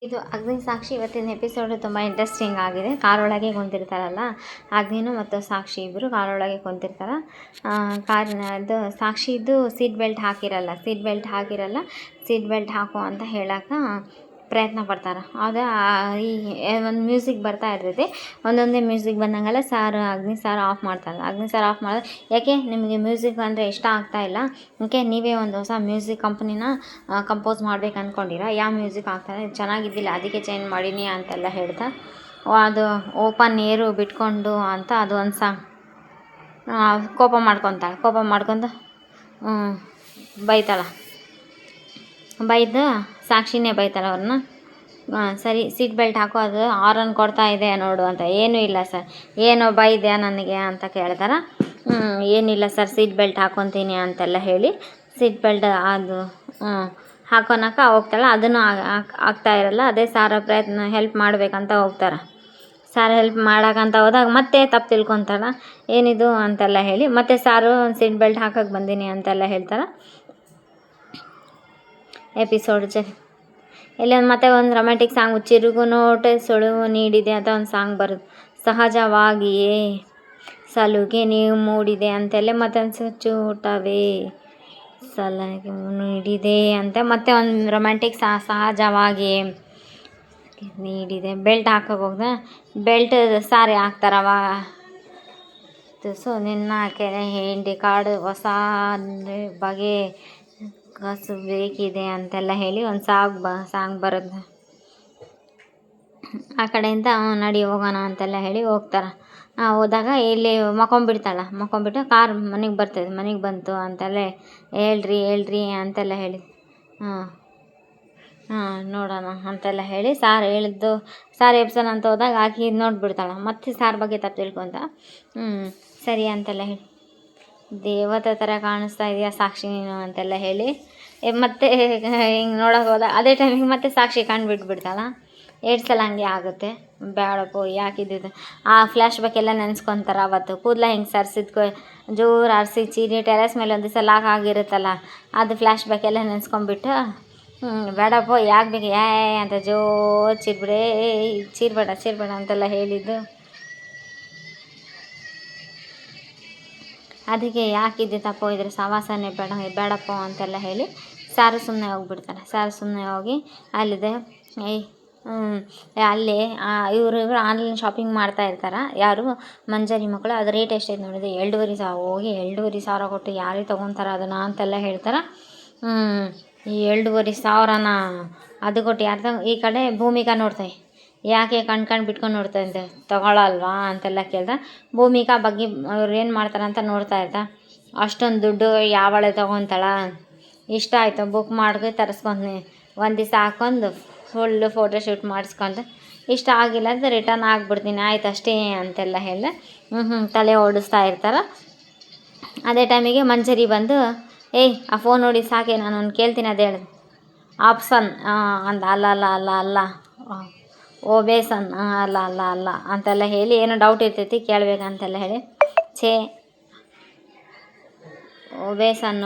ಇದು ಅಗ್ನಿ ಸಾಕ್ಷಿ ಇವತ್ತಿನ ಎಪಿಸೋಡು ತುಂಬ ಇಂಟ್ರೆಸ್ಟಿಂಗ್ ಆಗಿದೆ. ಕಾರೊಳಗೆ ಕುಂತಿರ್ತಾರಲ್ಲ, ಅಗ್ನಿನೂ ಮತ್ತು ಸಾಕ್ಷಿ ಇಬ್ಬರು ಕಾರೊಳಗೆ ಕುಂತಿರ್ತಾರೆ. ಇದು ಸಾಕ್ಷಿದು ಸೀಟ್ ಬೆಲ್ಟ್ ಹಾಕಿರಲ್ಲ, ಸೀಟ್ ಬೆಲ್ಟ್ ಹಾಕು ಅಂತ ಹೇಳಕ್ಕೆ ಪ್ರಯತ್ನ ಪಡ್ತಾರೆ. ಅದು ಈ ಒಂದು ಮ್ಯೂಸಿಕ್ ಬರ್ತಾ ಇರ್ತೈತಿ. ಒಂದೊಂದೇ ಮ್ಯೂಸಿಕ್ ಬಂದಂಗೆಲ್ಲ ಅಗ್ನಿ ಸಾರ್ ಆಫ್ ಮಾಡ್ತಾರೆ. ಅಗ್ನಿ ಸಾರ್ ಆಫ್ ಮಾಡಿದ್ರೆ, ಯಾಕೆ ನಿಮಗೆ ಮ್ಯೂಸಿಕ್ ಅಂದರೆ ಇಷ್ಟ ಆಗ್ತಾ ಇಲ್ಲ, ಓಕೆ ನೀವೇ ಒಂದು ಹೊಸ ಮ್ಯೂಸಿಕ್ ಕಂಪ್ನಿನ ಕಂಪೋಸ್ ಮಾಡ್ಬೇಕು ಅಂದ್ಕೊಂಡಿರ, ಯಾವ ಮ್ಯೂಸಿಕ್ ಆಗ್ತಾನೆ ಚೆನ್ನಾಗಿದ್ದಿಲ್ಲ ಅದಕ್ಕೆ ಚೇಂಜ್ ಮಾಡೀನಿ ಅಂತೆಲ್ಲ ಹೇಳ್ತಾ, ಅದು ಓಪನ್ ಏರು ಬಿಟ್ಕೊಂಡು ಅಂತ ಅದು ಒಂದು ಸಾಂಗ್ ಕೋಪ ಮಾಡ್ಕೊತ ಬೈದು ಸಾಕ್ಷಿನೇ ಬೈತಾಳೆ ಅವ್ರನ್ನ. ಸರಿ ಸೀಟ್ ಬೆಲ್ಟ್ ಹಾಕೋ, ಅದು ಹಾರನ್ ಕೊಡ್ತಾ ಇದೆ ನೋಡು ಅಂತ. ಏನೂ ಇಲ್ಲ ಸರ್, ಏನೋ ಬೈದೆ ನನಗೆ ಅಂತ ಕೇಳ್ತಾರೆ. ಏನಿಲ್ಲ ಸರ್, ಸೀಟ್ ಬೆಲ್ಟ್ ಹಾಕೊತೀನಿ ಅಂತೆಲ್ಲ ಹೇಳಿ ಸೀಟ್ ಬೆಲ್ಟ್ ಅದು ಹಾಕೊಳಕ್ಕೆ ಹೋಗ್ತಾಳೆ. ಅದನ್ನು ಆಗ್ತಾ ಇರಲ್ಲ. ಅದೇ ಸಾರ ಹೆಲ್ಪ್ ಮಾಡಬೇಕಂತ ಹೋಗ್ತಾರೆ. ಸಾರು ಹೆಲ್ಪ್ ಮಾಡೋಕ್ಕಂತ ಹೋದಾಗ ಮತ್ತೆ ತಪ್ಪು ತಿಳ್ಕೊತಾಳೆ. ಏನಿದು ಅಂತೆಲ್ಲ ಹೇಳಿ ಮತ್ತೆ ಸಾರು ಸೀಟ್ ಬೆಲ್ಟ್ ಹಾಕಕ್ಕೆ ಬಂದೀನಿ ಅಂತೆಲ್ಲ ಹೇಳ್ತಾರೆ. ಎಪಿಸೋಡ್ ಇಲ್ಲಿ ಮತ್ತೆ ಒಂದು ರೊಮ್ಯಾಂಟಿಕ್ ಸಾಂಗ್, ಚಿರುಗು ನೋಟೆ ಸುಳುವು ನೀಡಿದೆ ಅಂತ ಒಂದು ಸಾಂಗ್ ಬರುತ್ತೆ. ಸಹಜವಾಗಿಯೇ ಸಲುಗೆ ನೀವು ಮೂಡಿದೆ ಅಂತೆಲ್ಲ ಮತ್ತೆ ಚೂಟವೇ ಸಲಹೆ ನೀಡಿದೆ ಅಂತ ಮತ್ತೆ ಒಂದು ರೊಮ್ಯಾಂಟಿಕ್ ಸಹಜವಾಗಿ ನೀಡಿದೆ. ಬೆಲ್ಟ್ ಹಾಕೋಕೆ ಹೋಗ್ದೆ, ಬೆಲ್ಟ್ ಸಾರಿ ಹಾಕ್ತಾರವ. ತುಸು ನಿನ್ನ ಕೆರೆ ಹಿಂಡಿ ಕಾಡು ಹೊಸ ಬಗೆ ಕಸು ಬೇಕಿದೆ ಅಂತೆಲ್ಲ ಹೇಳಿ ಒಂದು ಸಾಂಗ್ ಬರುತ್ತೆ. ಆ ಕಡೆಯಿಂದ ನಡಿ ಹೋಗೋಣ ಅಂತೆಲ್ಲ ಹೇಳಿ ಹೋಗ್ತಾರೆ. ಹೋದಾಗ ಇಲ್ಲಿ ಮಕ್ಕೊಂಬಿಟ್ಟು ಕಾರ್ ಮನೆಗೆ ಬಂತು ಅಂತೆಲ್ಲ ಹೇಳ್ರಿ ಅಂತೆಲ್ಲ ಹೇಳಿ ನೋಡೋಣ ಅಂತೆಲ್ಲ ಹೇಳಿ ಸಾರು ಎಪ್ಸೋಣ ಅಂತ ಹೋದಾಗ ಆಕಿ ನೋಡಿಬಿಡ್ತಾಳೆ. ಮತ್ತೆ ಸಾರ್ ಬಗ್ಗೆ ತಪ್ಪು ತಿಳ್ಕೊಂತ ಸರಿ ಅಂತೆಲ್ಲ ಹೇಳಿ, ದೇವತೆ ಥರ ಕಾಣಿಸ್ತಾ ಇದೆಯಾ ಸಾಕ್ಷಿ ನೀನು ಅಂತೆಲ್ಲ ಹೇಳಿ ಮತ್ತೆ ಹಿಂಗೆ ನೋಡೋಕೆ ಹೋದಾಗ ಅದೇ ಟೈಮಿಗೆ ಮತ್ತೆ ಸಾಕ್ಷಿ ಕಂಡುಬಿಟ್ಬಿಡ್ತಾಳೆ. 2 ಸಲ ಹಂಗೆ ಆಗುತ್ತೆ. ಬೇಡಪ್ಪೋ ಯಾಕಿದ್ದು ಆ ಫ್ಲ್ಯಾಶ್ ಬ್ಯಾಕ್ ಎಲ್ಲ ನೆನೆಸ್ಕೊತಾರೆ. ಅವತ್ತು ಕೂದಲ ಹಿಂಗೆ ಸರಿಸಿದ್ಕೊ ಜೋರು ಆರಿಸಿ ಚೀರಿ ಟೆರೆಸ್ ಮೇಲೆ ಒಂದು ದಿವಸ ಲಾಕ್ ಆಗಿರುತ್ತಲ್ಲ, ಅದು ಫ್ಲ್ಯಾಶ್ ಬ್ಯಾಕ್ ಎಲ್ಲ ನೆನೆಸ್ಕೊಂಬಿಟ್ಟು ಬೇಡಪ್ಪೋ ಯಾಕೆ ಬೇಕು ಅಂತ ಜೋರು ಚೀರ್ಬೇಡ ಅಂತೆಲ್ಲ ಹೇಳಿದ್ದು. ಅದಕ್ಕೆ ಯಾಕಿದ್ದೆ ತಪ್ಪೋ ಇದ್ರೆ ಸವಾಸನೆ ಬೇಡಪ್ಪ ಅಂತೆಲ್ಲ ಹೇಳಿ ಸಾರು ಸುಮ್ಮನೆ ಹೋಗ್ಬಿಡ್ತಾರೆ. ಸಾರು ಸುಮ್ಮನೆ ಹೋಗಿ ಅಲ್ಲಿದೆ ಅಲ್ಲಿ ಇವರು ಆನ್ಲೈನ್ ಶಾಪಿಂಗ್ ಮಾಡ್ತಾ ಇರ್ತಾರೆ. ಯಾರು ಮಂಜರಿ ಮಕ್ಕಳು. ಅದು ರೇಟ್ ಎಷ್ಟೈತೆ ನೋಡಿದೆ, 2,500. ಹೋಗಿ 2,500 ಕೊಟ್ಟು ಯಾರಿಗೆ ತೊಗೊತಾರೆ ಅದನ್ನು ಅಂತೆಲ್ಲ ಹೇಳ್ತಾರೆ. ಈ 2,500ನ ಅದು ಕೊಟ್ಟು ಯಾರು ಈ ಕಡೆ ಭೂಮಿಕಾ ನೋಡ್ತಾಯಿ, ಯಾಕೆ ಕಣ್ ಬಿಟ್ಕೊಂಡು ನೋಡ್ತಾ ಇದ್ದೆ ತೊಗೊಳಲ್ವಾ ಅಂತೆಲ್ಲ ಕೇಳ್ದೆ. ಭೂಮಿಕಾ ಬಗ್ಗೆ ಅವ್ರು ಏನು ಮಾಡ್ತಾರೆ ಅಂತ ನೋಡ್ತಾ ಇರ್ತಾ, ಅಷ್ಟೊಂದು ದುಡ್ಡು ಯಾವಳೆ ತೊಗೊತಾಳ, ಇಷ್ಟ ಆಯಿತು ಬುಕ್ ಮಾಡ್ಕೊ ತರಿಸ್ಕೊತೀನಿ, ಒಂದು ದಿವಸ ಹಾಕ್ಕೊಂಡು ಫುಲ್ಲು ಫೋಟೋಶೂಟ್ ಮಾಡಿಸ್ಕೊಂಡು ಇಷ್ಟ ಆಗಿಲ್ಲ ಅಂತ ರಿಟರ್ನ್ ಆಗಿಬಿಡ್ತೀನಿ ಆಯ್ತು ಅಷ್ಟೇ ಅಂತೆಲ್ಲ ಹೇಳಿದೆ. ತಲೆ ಓಡಿಸ್ತಾ ಇರ್ತಾರೆ. ಅದೇ ಟೈಮಿಗೆ ಮಂಜರಿ ಬಂದು ಆ ಫೋನ್ ನೋಡಿ ಸಾಕೆ, ನಾನು ಒಂದು ಕೇಳ್ತೀನಿ ಅದು ಹೇಳು ಆಪ್ಷನ್ ಅಂದ. ಅಲ್ಲ ಓಬೇಸನ್ ಅಲ್ಲ ಅಂತೆಲ್ಲ ಹೇಳಿ ಏನೋ ಡೌಟ್ ಇರ್ತೈತಿ ಕೇಳಬೇಕಂತೆಲ್ಲ ಹೇಳಿ ಓಬೇಸನ್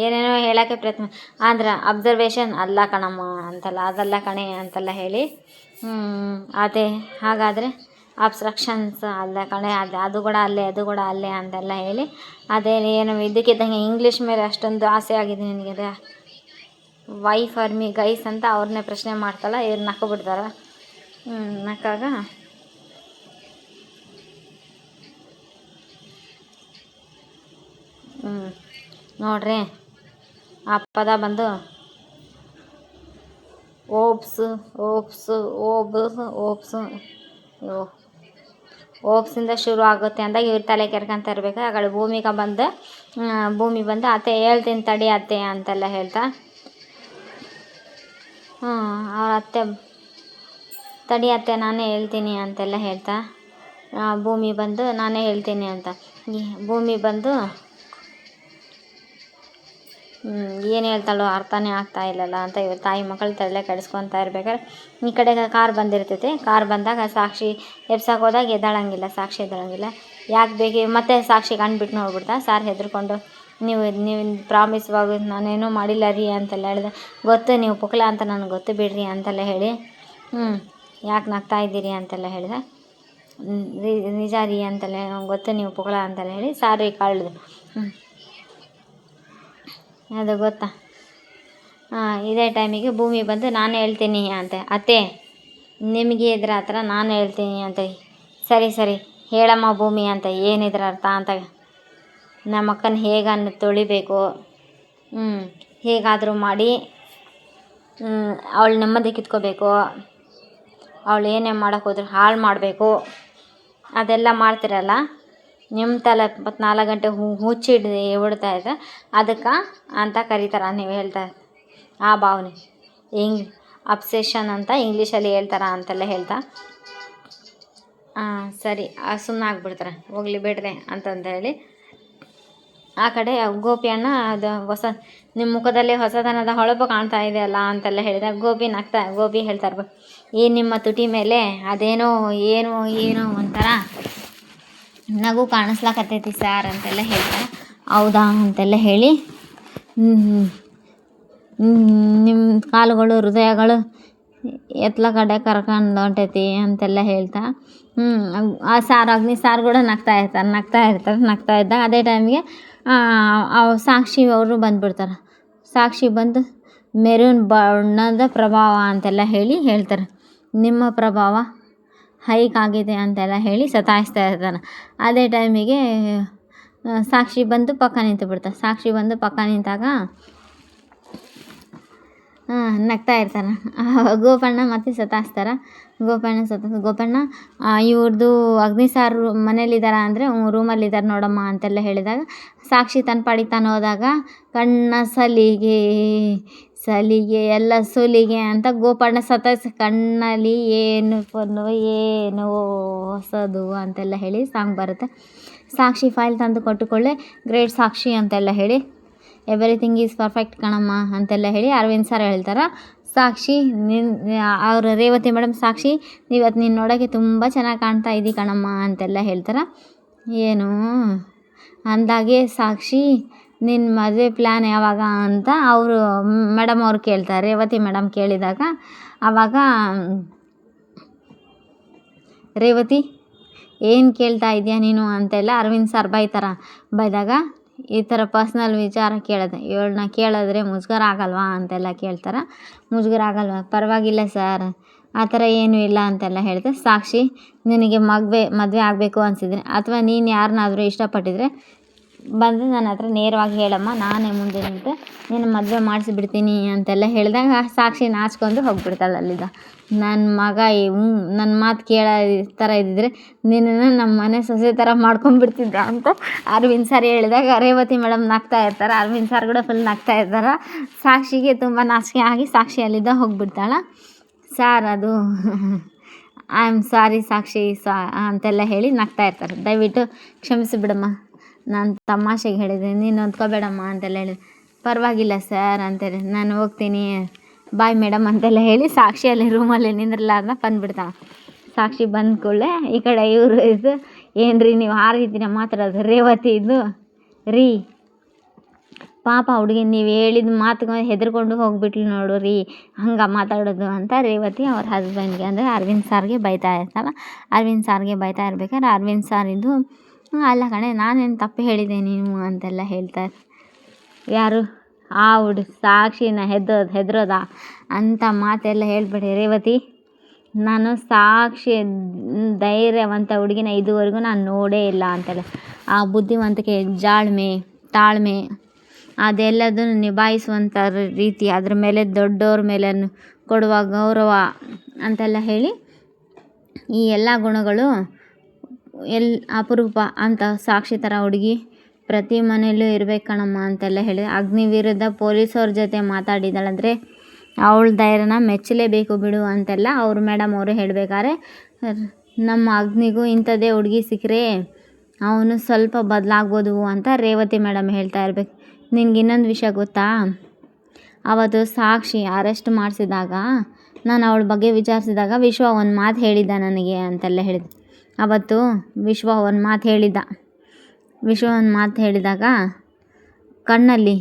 ಏನೇನೋ ಹೇಳೋಕ್ಕೆ ಪ್ರಯತ್ನ ಅಂದ್ರೆ ಅಬ್ಸರ್ವೇಷನ್ ಅಲ್ಲ ಕಣಮ್ಮ ಅಂತೆಲ್ಲ, ಅದಲ್ಲ ಕಣೆ ಅಂತೆಲ್ಲ ಹೇಳಿ ಅದೇ ಹಾಗಾದರೆ ಅಬ್ಸ್ಟ್ರಕ್ಷನ್ಸ್ ಅಲ್ಲ ಕಣೆ, ಅದು ಕೂಡ ಅಲ್ಲೇ ಅಂತೆಲ್ಲ ಹೇಳಿ ಅದೇ ಏನು ಇದಕ್ಕಿದ್ದಂಗೆ ಇಂಗ್ಲೀಷ್ ಮೇಲೆ ಅಷ್ಟೊಂದು ಆಸೆ ಆಗಿದೆ ನಿನಗೆ, ವೈ ಫಾರ್ ಮಿ ಗೈಸ್ ಅಂತ ಅವ್ರನ್ನೇ ಪ್ರಶ್ನೆ ಮಾಡ್ತಾಳೆ. ಇವ್ರು ನಕ್ಕು ಬಿಡ್ತಾರೆ. ನಕ್ಕಾಗ ನೋಡ್ರಿ ಆ ಪದ ಬಂದು ಓಬ್ಸಿಂದ ಶುರು ಆಗುತ್ತೆ ಅಂದಾಗ ಇವ್ರು ತಲೆ ಕೆರ್ಕೊಂತ ಇರ್ಬೇಕು. ಆ ಕಡೆ ಭೂಮಿ ಬಂದು ಅತ್ತೆ ಹೇಳ್ತೀನಿ ತಡಿ ಅತ್ತೆ ಅಂತೆಲ್ಲ ಹೇಳ್ತಾ, ಅವ್ರ ಅತ್ತೆ ತಡಿ ಅತ್ತೆ ನಾನೇ ಹೇಳ್ತೀನಿ ಅಂತೆಲ್ಲ ಹೇಳ್ತಾ, ಭೂಮಿ ಬಂದು ನಾನೇ ಹೇಳ್ತೀನಿ ಅಂತ, ಭೂಮಿ ಬಂದು ಏನು ಹೇಳ್ತಾಳೋ ಅರ್ಥನೇ ಆಗ್ತಾ ಇಲ್ಲಲ್ಲ ಅಂತ ಇವ್ರು ತಾಯಿ ಮಕ್ಕಳು ತಲೆ ಕೆಡಿಸ್ಕೊತಾ ಇರ್ಬೇಕಾದ್ರೆ ಈ ಕಡೆಗೆ ಕಾರ್ ಬಂದಿರ್ತೈತೆ. ಕಾರ್ ಬಂದಾಗ ಸಾಕ್ಷಿ ಎಬ್ಸಕ್ಕೆ ಹೋದಾಗ ಸಾಕ್ಷಿ ಎದ್ದೇಳಂಗಿಲ್ಲ. ಯಾಕೆ ಬೇಕು ಮತ್ತೆ ಸಾಕ್ಷಿ ಕಂಡುಬಿಟ್ಟು ನೋಡ್ಬಿಡ್ತಾ. ಸಾರ್ ಹೆದರ್ಕೊಂಡು ನೀವು ಪ್ರಾಮಿಸ್ವಾಗ ನಾನೇನೂ ಮಾಡಿಲ್ಲ ರೀ ಅಂತೆಲ್ಲ ಹೇಳಿದೆ. ಗೊತ್ತು ನೀವು ಪುಕ್ಲ ಅಂತ ನನಗೆ ಗೊತ್ತು ಬಿಡ್ರಿ ಅಂತೆಲ್ಲ ಹೇಳಿ ಯಾಕೆ ನಗ್ತಾ ಇದ್ದೀರಿ ಅಂತೆಲ್ಲ ಹೇಳಿದೆ. ನಿಜ ರೀ ಅಂತೆಲ್ಲ ಗೊತ್ತು ನೀವು ಪುಕ್ಲ ಅಂತೆಲ್ಲ ಹೇಳಿ ಸಾರಿ ಕಳ್ದು ಅದು ಗೊತ್ತಾ. ಇದೇ ಟೈಮಿಗೆ ಭೂಮಿ ಬಂದು ನಾನು ಹೇಳ್ತೀನಿ ಅಂತೆ. ಅತ್ತೆ ನಿಮಗೆ ಇದ್ರ ಹತ್ರ ನಾನು ಹೇಳ್ತೀನಿ ಅಂತ. ಸರಿ ಸರಿ ಹೇಳಮ್ಮ ಭೂಮಿ ಅಂತ, ಏನಿದ್ರ ಅರ್ಥ ಅಂತ. ನಮ್ಮ ಅಕ್ಕನ ಹೇಗನ್ನು ತೊಳಿಬೇಕು, ಹೇಗಾದರೂ ಮಾಡಿ ಅವಳು ನೆಮ್ಮದಿ ಕಿತ್ಕೋಬೇಕು, ಅವಳು ಏನೇ ಮಾಡೋಕ್ಕೆ ಹೋದ್ರೆ ಹಾಳು ಮಾಡಬೇಕು, ಅದೆಲ್ಲ ಮಾಡ್ತಿರಲ್ಲ ನಿಮ್ಮ ತಲೆ 24 ಗಂಟೆ ಹುಚ್ಚಿಡ್ದು ಬಿಡ್ತಾ ಇದೆ ಅದಕ್ಕೆ ಅಂತ ಕರೀತಾರ. ನೀವು ಹೇಳ್ತಾ ಆ ಭಾವನೆ ಅಬ್ಸೆಷನ್ ಅಂತ ಇಂಗ್ಲೀಷಲ್ಲಿ ಹೇಳ್ತಾರ ಅಂತೆಲ್ಲ ಹೇಳ್ತಾ ಸರಿ ಸುಮ್ಮನೆ ಆಗ್ಬಿಡ್ತಾರೆ, ಹೋಗ್ಲಿ ಬಿಡ್ರೆ ಅಂತಂತ ಹೇಳಿ. ಆ ಕಡೆ ಗೋಪಿ ಅಣ್ಣ ಅದು ನಿಮ್ಮ ಮುಖದಲ್ಲಿ ಹೊಸತನದ ಹೊಳಪು ಕಾಣ್ತಾ ಇದೆಯಲ್ಲ ಅಂತೆಲ್ಲ ಹೇಳಿದಾಗ ಗೋಪಿ ಹೇಳ್ತಾರೆ, ಈ ನಿಮ್ಮ ತುಟಿ ಮೇಲೆ ಅದೇನೋ ಏನೋ ಒಂಥರ ನಗು ಕಾಣಿಸ್ಲಾಕತ್ತೈತಿ ಸಾರ್ ಅಂತೆಲ್ಲ ಹೇಳ್ತಾರೆ. ಹೌದಾ ಅಂತೆಲ್ಲ ಹೇಳಿ ನಿಮ್ಮ ಕಾಲುಗಳು ಹೃದಯಗಳು ಎತ್ಲ ಕಡೆ ಕರ್ಕೊಂಡು ಹೊಂಟೈತಿ ಅಂತೆಲ್ಲ ಹೇಳ್ತಾ ಆ ಅಗ್ನಿ ಸಾರು ಕೂಡ ನಗ್ತಾ ಇದ್ದಾಗ ಅದೇ ಟೈಮಿಗೆ ಸಾಕ್ಷಿ ಅವರು ಬಂದುಬಿಡ್ತಾರೆ. ಸಾಕ್ಷಿ ಬಂದು ಮೆರೂನ್ ಬಣ್ಣದ ಪ್ರಭಾವ ಅಂತೆಲ್ಲ ಹೇಳ್ತಾರೆ. ನಿಮ್ಮ ಪ್ರಭಾವ ಹೈಕ್ ಆಗಿದೆ ಅಂತೆಲ್ಲ ಹೇಳಿ ಸತಾಯಿಸ್ತಾ ಇರ್ತಾನೆ. ಅದೇ ಟೈಮಿಗೆ ಸಾಕ್ಷಿ ಬಂದು ಪಕ್ಕ ನಿಂತು ಬಿಡ್ತಾರೆ. ಸಾಕ್ಷಿ ಬಂದು ಪಕ್ಕ ನಿಂತಾಗ ನಗ್ತಾ ಇರ್ತಾನೆ. ಗೋಪಣ್ಣ ಮತ್ತೆ ಸತಾಯಿಸ್ತಾರೆ. ಗೋಪಣ್ಣ ಇವ್ರದ್ದು ಅಗ್ನಿ ಸಾರು ಮನೇಲಿದ್ದಾರ ಅಂದರೆ ರೂಮಲ್ಲಿದ್ದಾರೆ ನೋಡಮ್ಮ ಅಂತೆಲ್ಲ ಹೇಳಿದಾಗ ಸಾಕ್ಷಿ ತನ್ನ ಪಾಡಿಗೆ ತಾನು ಹೋದಾಗ ಕಣ್ಣ ಸಲಿಗೆ ಎಲ್ಲ ಸೊಲಿಗೆ ಅಂತ ಗೋಪಣ್ಣ ಸತಾಯಿಸಿ ಕಣ್ಣಲ್ಲಿ ಏನು ಹೊಸದು ಅಂತೆಲ್ಲ ಹೇಳಿ ಸಾಂಗ್ ಬರುತ್ತೆ. ಸಾಕ್ಷಿ ಫೈಲ್ ತಂದು ಕೊಟ್ಟುಕೊಳ್ಳೆ ಗ್ರೇಟ್ ಸಾಕ್ಷಿ ಅಂತೆಲ್ಲ ಹೇಳಿ ಎವ್ರಿಥಿಂಗ್ ಈಸ್ ಪರ್ಫೆಕ್ಟ್ ಕಣಮ್ಮ ಅಂತೆಲ್ಲ ಹೇಳಿ ಅರವಿಂದ್ ಸರ್ ಹೇಳ್ತಾರೆ. ಸಾಕ್ಷಿ ಅವರು ರೇವತಿ ಮೇಡಮ್, ಸಾಕ್ಷಿ ಇವತ್ತು ನೀನು ನೋಡೋಕ್ಕೆ ತುಂಬ ಚೆನ್ನಾಗಿ ಕಾಣ್ತಾ ಇದ್ದಿ ಕಣಮ್ಮ ಅಂತೆಲ್ಲ ಹೇಳ್ತಾರೆ. ಏನು ಅಂದಾಗೆ ಸಾಕ್ಷಿ ನಿನ್ನ ಮದುವೆ ಪ್ಲ್ಯಾನ್ ಯಾವಾಗ ಅಂತ ಅವರು ಮೇಡಮ್ ಅವ್ರು ಕೇಳ್ತಾರೆ. ರೇವತಿ ಮೇಡಮ್ ಕೇಳಿದಾಗ ಆವಾಗ ರೇವತಿ ಏನು ಕೇಳ್ತಾ ಇದೆಯಾ ನೀನು ಅಂತೆಲ್ಲ ಅರವಿಂದ್ ಸರ್ ಬೈದಾಗ ಈ ಥರ ಪರ್ಸ್ನಲ್ ವಿಚಾರ ಇವಳನ್ನ ಕೇಳಿದ್ರೆ ಮುಜುಗರ ಆಗಲ್ವಾ ಅಂತೆಲ್ಲ ಕೇಳ್ತಾರೆ. ಮುಜುಗರ ಆಗಲ್ವಾ, ಪರವಾಗಿಲ್ಲ ಸರ್ ಆ ಥರ ಏನೂ ಇಲ್ಲ ಅಂತೆಲ್ಲ ಹೇಳಿದೆ. ಸಾಕ್ಷಿ ನಿನಗೆ ಮದುವೆ ಆಗಬೇಕು ಅನಿಸಿದ್ರೆ ಅಥವಾ ನೀನು ಯಾರನ್ನಾದರೂ ಇಷ್ಟಪಟ್ಟಿದ್ರೆ ಬಂದು ನನ್ನ ಹತ್ರ ನೇರವಾಗಿ ಹೇಳಮ್ಮ, ನಾನೇ ಮುಂದೆ ನಿಂತು ನೀನು ಮದುವೆ ಮಾಡಿಸಿಬಿಡ್ತೀನಿ ಅಂತೆಲ್ಲ ಹೇಳಿದಾಗ ಸಾಕ್ಷಿ ನಾಚ್ಕೊಂಡು ಹೋಗ್ಬಿಡ್ತಾಳೆ ಅಲ್ಲಿಂದ. ನನ್ನ ಮಗ ನನ್ನ ಮಾತು ಕೇಳೋ ಥರ ಇದ್ದಿದ್ರೆ ನಿನ್ನನ್ನು ನಮ್ಮ ಮನೆ ಸೊಸೆ ಥರ ಮಾಡ್ಕೊಂಡ್ಬಿಡ್ತಿದ್ದ ಅಂತ ಅರವಿಂದ್ ಸರ್ ಹೇಳಿದಾಗ ರೇವತಿ ಮೇಡಮ್ ನಗ್ತಾ ಇರ್ತಾರೆ. ಅರವಿಂದ್ ಸರ್ ಕೂಡ ಫುಲ್ ನಗ್ತಾ ಇರ್ತಾರೆ. ಸಾಕ್ಷಿಗೆ ತುಂಬ ನಾಚಿಕೆ ಆಗಿ ಸಾಕ್ಷಿ ಅಲ್ಲಿಂದ ಹೋಗ್ಬಿಡ್ತಾಳೆ. ಸಾರ್ ಅದು ಐ ಆಮ್ ಸಾರಿ ಸಾಕ್ಷಿ ಅಂತೆಲ್ಲ ಹೇಳಿ ನಗ್ತಾ ಇರ್ತಾರೆ. ದಯವಿಟ್ಟು ಕ್ಷಮಿಸಿಬಿಡಮ್ಮ, ನಾನು ತಮಾಷೆಗೆ ಹೇಳಿದೆ, ನೀನು ಅಂದ್ಕೋಬೇಡಮ್ಮ ಅಂತೆಲ್ಲ ಹೇಳಿ. ಪರವಾಗಿಲ್ಲ ಸರ್ ಅಂತೇಳಿ ನಾನು ಹೋಗ್ತೀನಿ ಬಾಯ್ ಮೇಡಮ್ ಅಂತೆಲ್ಲ ಹೇಳಿ ಸಾಕ್ಷಿ ಅಲ್ಲಿ ರೂಮಲ್ಲಿ ನಿಂದ್ರಲಾರ್ದ ಬಂದುಬಿಡ್ತಾಳೆ. ಸಾಕ್ಷಿ ಬಂದ ಕೂಡಲೇ ಈ ಕಡೆ ಇವರು ಏನು ರೀ ನೀವು ಆ ರೀತಿನ ಮಾತಾಡೋದು, ರೇವತಿ ರೀ ಪಾಪ ಹುಡುಗಿ ನೀವು ಹೇಳಿದ ಮಾತುಗೆ ಹೆದರ್ಕೊಂಡು ಹೋಗ್ಬಿಟ್ಲು ನೋಡು ರೀ ಹಂಗೆ ಮಾತಾಡೋದು ಅಂತ ರೇವತಿ ಅವ್ರ ಹಸ್ಬೆಂಡ್ಗೆ ಅಂದರೆ ಅರವಿಂದ್ ಸಾರ್ಗೆ ಬೈತಾ ಇರ್ತಾಳೆ. ಅರವಿಂದ್ ಸಾರ್ಗೆ ಬೈತಾ ಇರ್ಬೇಕಾದ್ರೆ ಅರವಿಂದ್ ಸಾರ್ ಅಲ್ಲ ಕಣೆ ನಾನೇನು ತಪ್ಪು ಹೇಳಿದೆ ನೀನು ಅಂತೆಲ್ಲ ಹೇಳ್ತಾರೆ. ಯಾರು ಆ ಸಾಕ್ಷಿನ ಹೆದರೋದಾ ಅಂತ ಮಾತೆಲ್ಲ ಹೇಳ್ಬೇಡಿ ರೇವತಿ. ನಾನು ಸಾಕ್ಷಿ ಧೈರ್ಯವಂತ ಹುಡುಗಿನ ಇದುವರೆಗೂ ನಾನು ನೋಡೇ ಇಲ್ಲ ಅಂತೆಲ್ಲ. ಆ ಬುದ್ಧಿವಂತಿಕೆ, ತಾಳ್ಮೆ ಅದೆಲ್ಲದನ್ನು ನಿಭಾಯಿಸುವಂಥ ರೀತಿ, ಅದ್ರ ಮೇಲೆ ದೊಡ್ಡವ್ರ ಮೇಲೆ ಕೊಡುವ ಗೌರವ ಅಂತೆಲ್ಲ ಹೇಳಿ ಈ ಎಲ್ಲ ಗುಣಗಳು ಅಪರೂಪ ಅಂತ ಸಾಕ್ಷಿ ಥರ ಹುಡುಗಿ ಪ್ರತಿ ಮನೆಯಲ್ಲೂ ಇರ್ಬೇಕು ಕಣಮ್ಮ ಅಂತೆಲ್ಲ ಹೇಳಿ ಅಗ್ನಿ ವಿರುದ್ಧ ಪೊಲೀಸವ್ರ ಜೊತೆ ಮಾತಾಡಿದಾಳಂದರೆ ಅವಳ ಧೈರ್ಯನ ಮೆಚ್ಚಲೇಬೇಕು ಬಿಡು ಅಂತೆಲ್ಲ ಅವರು ಮೇಡಮ್ ಅವರು ಹೇಳಬೇಕಾದ್ರೆ ನಮ್ಮ ಅಗ್ನಿಗೂ ಇಂಥದ್ದೇ ಹುಡುಗಿ ಸಿಕ್ಕರೆ ಅವನು ಸ್ವಲ್ಪ ಬದಲಾಗ್ಬೋದು ಅಂತ ರೇವತಿ ಮೇಡಮ್ ಹೇಳ್ತಾ ಇರ್ಬೇಕು. ನಿನ್ಗೆ ಇನ್ನೊಂದು ವಿಷಯ ಗೊತ್ತಾ, ಅವತ್ತು ಸಾಕ್ಷಿ ಅರೆಸ್ಟ್ ಮಾಡಿಸಿದಾಗ ನಾನು ಅವಳ ಬಗ್ಗೆ ವಿಚಾರಿಸಿದಾಗ ವಿಶ್ವ ಒಂದು ಮಾತು ಹೇಳಿದ್ದ ನನಗೆ ಅಂತೆಲ್ಲ ಹೇಳಿದೆ. ಅವತ್ತು ವಿಶ್ವ ಒಂದು ಮಾತು ಹೇಳಿದಾಗ ಕಣ್ಣಲ್ಲಿ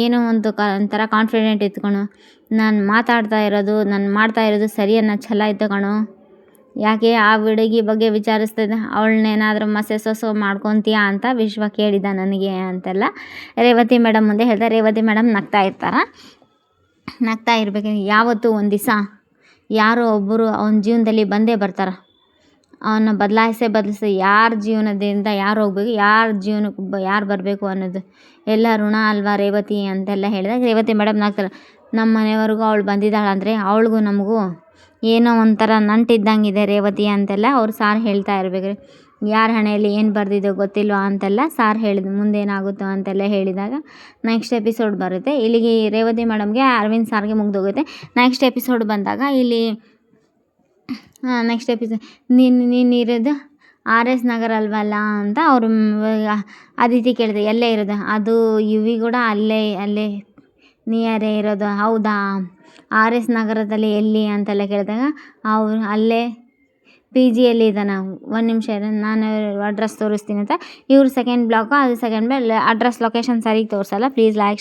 ಏನೋ ಒಂದು ಒಂಥರ ಕಾನ್ಫಿಡೆಂಟ್ ಇತ್ತು ಕಣೋ. ನಾನು ಮಾಡ್ತಾ ಇರೋದು ಸರಿ ಅನ್ನೋ ಛಲ ಇತ್ತು ಕಣೋ. ಯಾಕೆ ಆ ಹುಡುಗಿ ಬಗ್ಗೆ ವಿಚಾರಿಸ್ತಿದ್ದೆ, ಅವಳನ್ನೇನಾದರೂ ಮಸೆ ಸೊಸು ಮಾಡ್ಕೊತೀಯಾ ಅಂತ ವಿಶ್ವ ಕೇಳಿದ ನನಗೆ ಅಂತೆಲ್ಲ ರೇವತಿ ಮೇಡಮ್ ಮುಂದೆ ಹೇಳ್ದೆ. ರೇವತಿ ಮೇಡಮ್ ನಗ್ತಾ ಇರ್ಬೇಕಾದ್ರೆ ಯಾವತ್ತೂ ಒಂದು ದಿವಸ ಯಾರೋ ಒಬ್ಬರು ಅವನ ಜೀವನದಲ್ಲಿ ಬಂದೇ ಬರ್ತಾರೆ. ಅವನ್ನ ಬದಲಾಯಿಸಿ ಯಾರ ಜೀವನದಿಂದ ಯಾರು ಹೋಗ್ಬೇಕು, ಯಾರ ಜೀವನಕ್ಕೆ ಯಾರು ಬರಬೇಕು ಅನ್ನೋದು ಎಲ್ಲ ಋಣ ಅಲ್ವಾ ರೇವತಿ ಅಂತೆಲ್ಲ ಹೇಳಿದಾಗ ರೇವತಿ ಮೇಡಮ್ ನಗ್ತಾರೆ. ನಮ್ಮ ಮನೆವರೆಗೂ ಅವಳು ಬಂದಿದ್ದಾಳಂದರೆ ಅವಳಿಗೂ ನಮಗೂ ಏನೋ ಒಂಥರ ನಂಟಿದ್ದಂಗಿದೆ ರೇವತಿ ಅಂತೆಲ್ಲ ಅವ್ರು ಸಾರ್ ಹೇಳ್ತಾ ಇರ್ಬೇಕ್ರಿ. ಯಾರ ಹಣೆಯಲ್ಲಿ ಏನು ಬರೆದಿದ್ದೋ ಗೊತ್ತಿಲ್ವ ಅಂತೆಲ್ಲ ಸಾರ್ ಹೇಳಿದ್ರು. ಮುಂದೇನಾಗುತ್ತೋ ಅಂತೆಲ್ಲ ಹೇಳಿದಾಗ ನೆಕ್ಸ್ಟ್ ಎಪಿಸೋಡ್ ಬರುತ್ತೆ. ಇಲ್ಲಿಗೆ ರೇವತಿ ಮೇಡಮ್ಗೆ ಅರವಿಂದ್ ಸಾರ್ಗೆ ಮುಗ್ದೋಗುತ್ತೆ. ನೆಕ್ಸ್ಟ್ ಎಪಿಸೋಡ್ ಬಂದಾಗ ಇಲ್ಲಿ ನೆಕ್ಸ್ಟ್ ಎಪಿಸೋಡ್ ನೀನಿರೋದು RS ನಗರ ಅಲ್ವಲ್ಲ ಅಂತ ಅವರು ಅದಿತಿ ಕೇಳಿದೆ, ಎಲ್ಲೇ ಇರೋದು? ಅದು ಯುವಿ ಕೂಡ ಅಲ್ಲೇ ನಿಯರೇ ಇರೋದು. ಹೌದಾ, RS ನಗರದಲ್ಲಿ ಎಲ್ಲಿ ಅಂತೆಲ್ಲ ಕೇಳಿದಾಗ ಅವ್ರು ಅಲ್ಲೇ PGಯಲ್ಲಿ ಇದ್ದಾನೆ. ಒಂದು ನಿಮಿಷ ನಾನು ಅಡ್ರೆಸ್ ತೋರಿಸ್ತೀನಿ ಅಂತ ಇವ್ರು ಸೆಕೆಂಡ್ ಬ್ಲಾಕು, ಅದು ಸೆಕೆಂಡ್ ಅಡ್ರೆಸ್ ಲೊಕೇಶನ್ ಸರಿಗೆ ತೋರಿಸಲ್ಲ. Please like